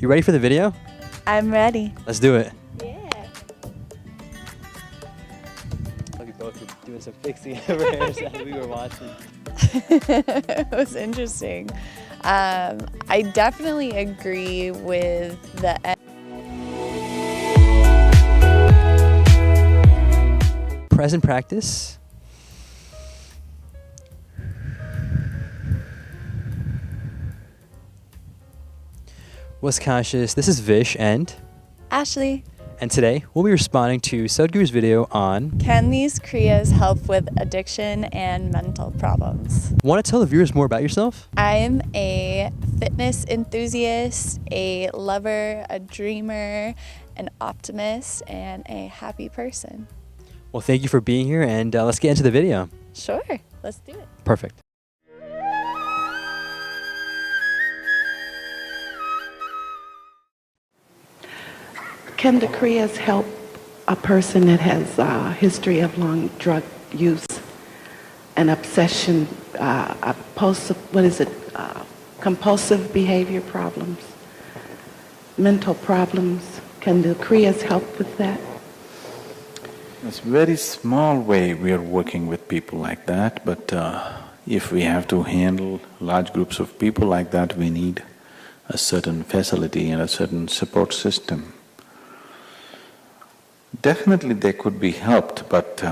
You ready for the video? I'm ready. Let's do it. Yeah. We both were doing some fixing over here as we were watching. It was interesting. I definitely agree with the Present practice. Was conscious. This is Vish and Ashley. And today we'll be responding to Sadhguru's video on Can these Kriyas help with addiction and mental problems? Want to tell the viewers more about yourself? I'm a fitness enthusiast, a lover, a dreamer, an optimist, and a happy person. Well, thank you for being here, and let's get into the video. Sure, let's do it. Perfect. Can the Kriyas help a person that has a history of long drug use, an obsession, compulsive behavior problems, mental problems? Can the Kriyas help with that? It's a very small way we are working with people like that, but if we have to handle large groups of people like that, we need a certain facility and a certain support system. Definitely they could be helped, but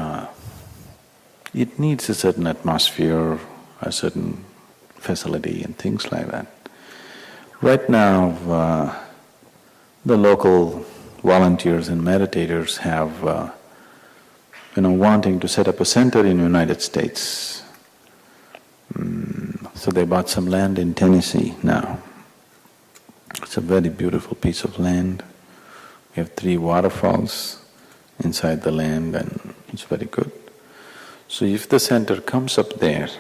it needs a certain atmosphere, a certain facility and things like that. Right now, the local volunteers and meditators have wanting to set up a center in the United States. So they bought some land in Tennessee now. It's a very beautiful piece of land. We have 3 waterfalls inside the land and it's very good. So if the center comes up there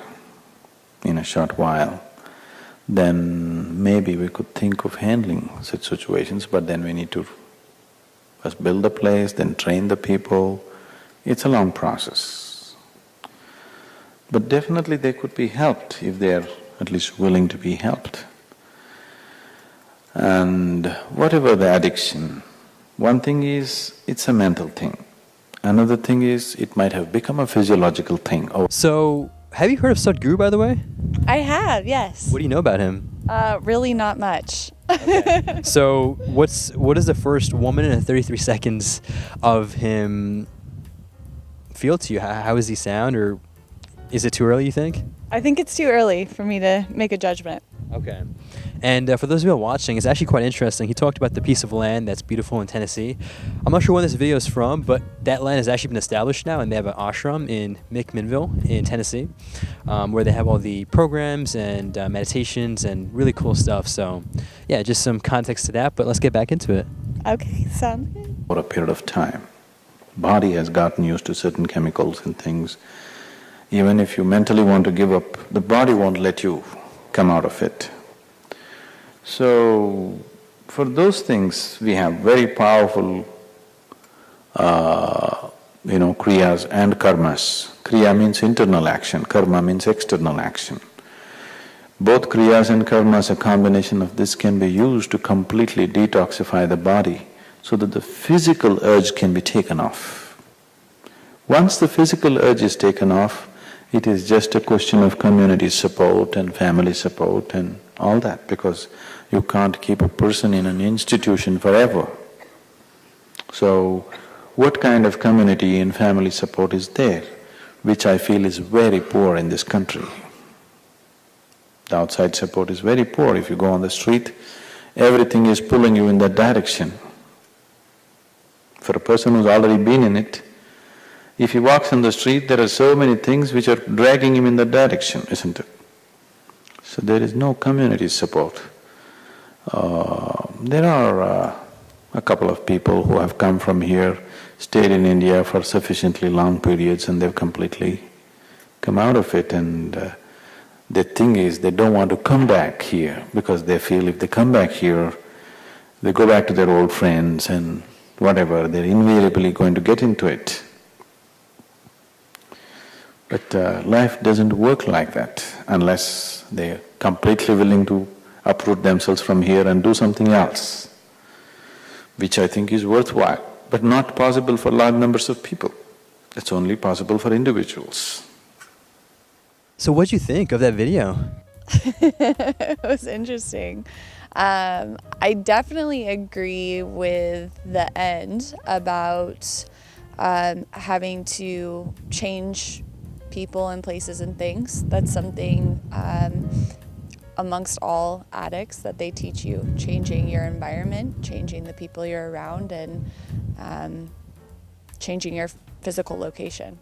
in a short while, then maybe we could think of handling such situations, but then we need to first build the place, then train the people. It's a long process. But definitely they could be helped if they are at least willing to be helped. And whatever the addiction, one thing is, it's a mental thing. Another thing is, it might have become a physiological thing. So, have you heard of Sadhguru, by the way? I have, yes. What do you know about him? Really not much. Okay. So, what is the first 1 minute and 33 seconds of him feel to you? How does he sound, or is it too early, you think? I think it's too early for me to make a judgment. Okay. And for those of you who are watching, it's actually quite interesting. He talked about the piece of land that's beautiful in Tennessee. I'm not sure when this video is from, but that land has actually been established now, and they have an ashram in McMinnville in Tennessee, where they have all the programs and meditations and really cool stuff. So, yeah, just some context to that, but let's get back into it. Okay, sounds good. For a period of time, body has gotten used to certain chemicals and things. Even if you mentally want to give up, the body won't let you come out of it. So, for those things, we have very powerful, kriyas and karmas. Kriya means internal action, karma means external action. Both kriyas and karmas, a combination of this, can be used to completely detoxify the body so that the physical urge can be taken off. Once the physical urge is taken off, it is just a question of community support and family support and all that, because you can't keep a person in an institution forever. So, what kind of community and family support is there, which I feel is very poor in this country? The outside support is very poor. If you go on the street, everything is pulling you in that direction. For a person who's already been in it, if he walks on the street, there are so many things which are dragging him in that direction, isn't it? So there is no community support. There are a couple of people who have come from here, stayed in India for sufficiently long periods, and they've completely come out of it, and the thing is, they don't want to come back here because they feel if they come back here, they go back to their old friends and whatever, they're invariably going to get into it. But life doesn't work like that unless they're completely willing to uproot themselves from here and do something else, which I think is worthwhile, but not possible for large numbers of people. It's only possible for individuals. So what'd you think of that video? It was interesting. I definitely agree with the end about having to change people and places and things. That's something amongst all addicts that they teach you, changing your environment, changing the people you're around, and changing your physical location.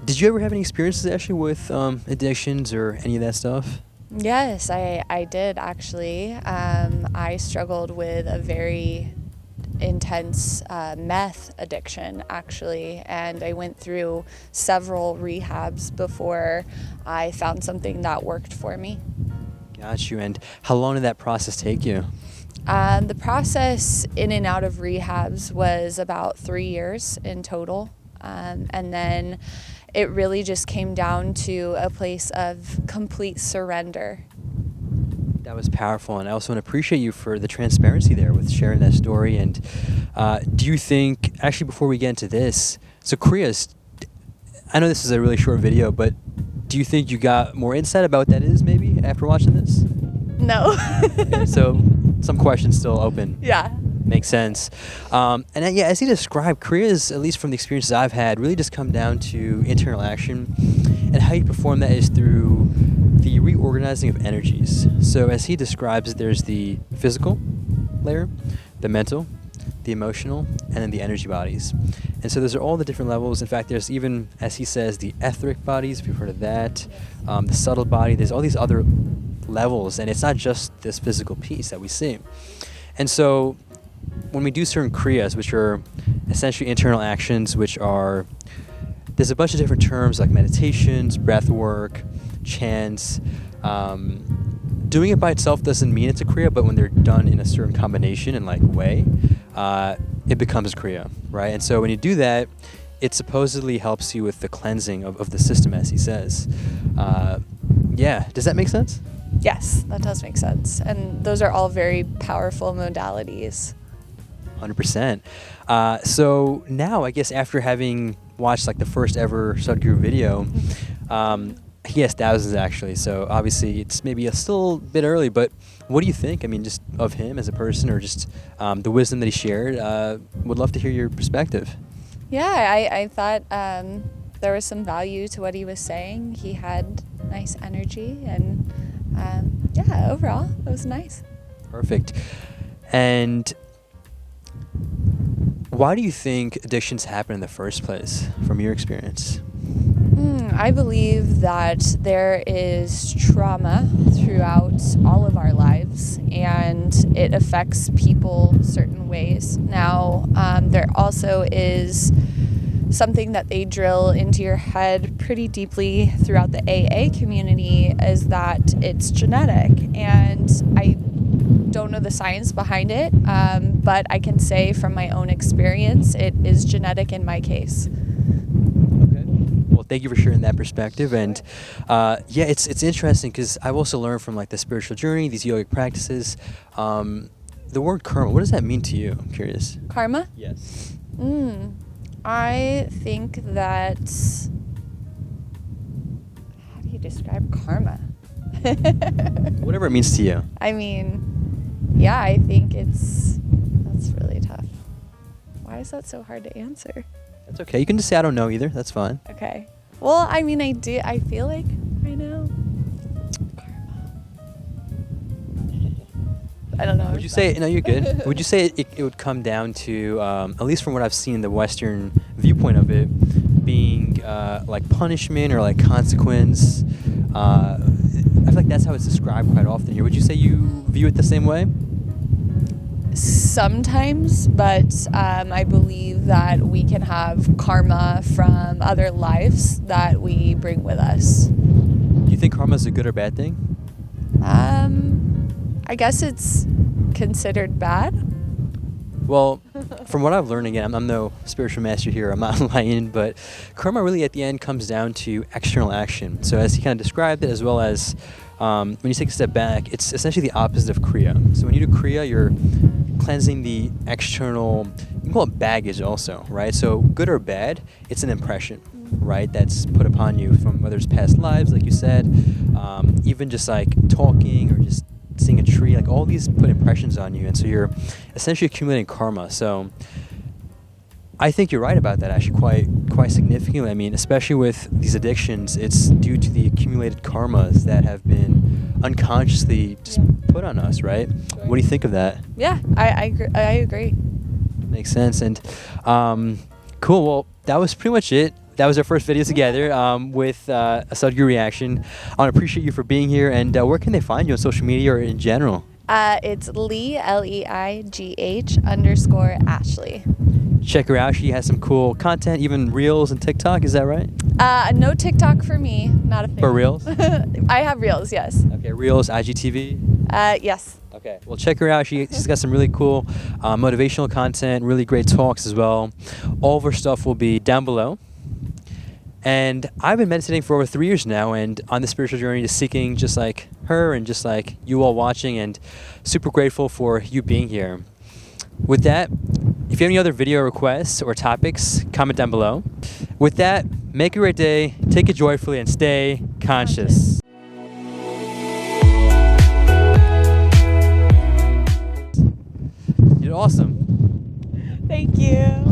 Did you ever have any experiences actually with addictions or any of that stuff? Yes, I did actually. I struggled with a very intense meth addiction actually, and I went through several rehabs before I found something that worked for me. Got you. And how long did that process take you? The process in and out of rehabs was about 3 years in total, and then it really just came down to a place of complete surrender. That was powerful, and I also want to appreciate you for the transparency there with sharing that story. And do you think, actually before we get into this, so Kriyas, I know this is a really short video, but do you think you got more insight about what that is maybe after watching this? No. Okay, so some questions still open. Yeah. Makes sense. And yeah, as he described, Kriyas, at least from the experiences I've had, really just come down to internal action, and how you perform that is through the reorganizing of energies. So as he describes, there's the physical layer, the mental, the emotional, and then the energy bodies. And so those are all the different levels. In fact, there's even, as he says, the etheric bodies, if you've heard of that, the subtle body, there's all these other levels, and it's not just this physical piece that we see. And so when we do certain kriyas, which are essentially internal actions, which are, there's a bunch of different terms like meditations, breath work, chants. Doing it by itself doesn't mean it's a kriya, but when they're done in a certain combination and like way, it becomes a kriya, right? And so when you do that, it supposedly helps you with the cleansing of the system, as he says. Yeah, does that make sense? Yes, that does make sense. And those are all very powerful modalities. 100%. So now, I guess after having watched like the first ever Sadhguru video, he has thousands actually, so obviously it's maybe still a bit early, but what do you think? I mean, just of him as a person, or just the wisdom that he shared. Would love to hear your perspective. Yeah, I thought there was some value to what he was saying. He had nice energy, and yeah, overall, it was nice. Perfect. And why do you think addictions happen in the first place, from your experience? I believe that there is trauma throughout all of our lives, and it affects people certain ways. Now, there also is something that they drill into your head pretty deeply throughout the AA community, is that it's genetic. And I don't know the science behind it, but I can say from my own experience, it is genetic in my case. Thank you for sharing that perspective. And yeah, it's interesting because I've also learned from like the spiritual journey, these yogic practices, the word karma, what does that mean to you? I'm curious. Karma? Yes. I think that, how do you describe karma? Whatever it means to you. I mean, yeah, I think that's really tough. Why is that so hard to answer? That's okay. You can just say I don't know either. That's fine. Okay. Well, I mean, I feel like I know. I don't know. Would you say, no, you're good. Would you say it would come down to, at least from what I've seen, the Western viewpoint of it, being like punishment or like consequence? I feel like that's how it's described quite often here. Would you say you view it the same way? Sometimes, but I believe that we can have karma from other lives that we bring with us. Do you think karma is a good or bad thing? I guess it's considered bad. Well, from what I've learned, again, I'm no spiritual master here, I'm not lying, but karma really at the end comes down to external action. So as he kind of described it, as well as when you take a step back, it's essentially the opposite of Kriya. So when you do Kriya, you're cleansing the external, you can call it baggage also, right? So good or bad, it's an impression, right? That's put upon you from whether it's past lives, like you said, even just like talking or just seeing a tree, like all these put impressions on you, and so you're essentially accumulating karma. So I think you're right about that, actually, quite significantly. I mean, especially with these addictions, it's due to the accumulated karmas that have been unconsciously just put on us, right? Sure. What do you think of that? Yeah, I agree. Makes sense. And cool. Well, that was pretty much it. That was our first video together with a Sadhguru reaction. I want to appreciate you for being here. And where can they find you on social media or in general? It's Leigh, Leigh__ Ashley. Check her out. She has some cool content, even Reels and TikTok. Is that right? No TikTok for me. Not a fan. For Reels? I have Reels, yes. Okay, Reels, IGTV. Yes. Okay, well, check her out. She's got some really cool motivational content, really great talks as well. All of her stuff will be down below. And I've been meditating for over 3 years now, and on the spiritual journey, just seeking just like her and just like you all watching, and super grateful for you being here. With that, if you have any other video requests or topics, comment down below. With that, make a great day, take it joyfully, and stay conscious. You did awesome. Thank you.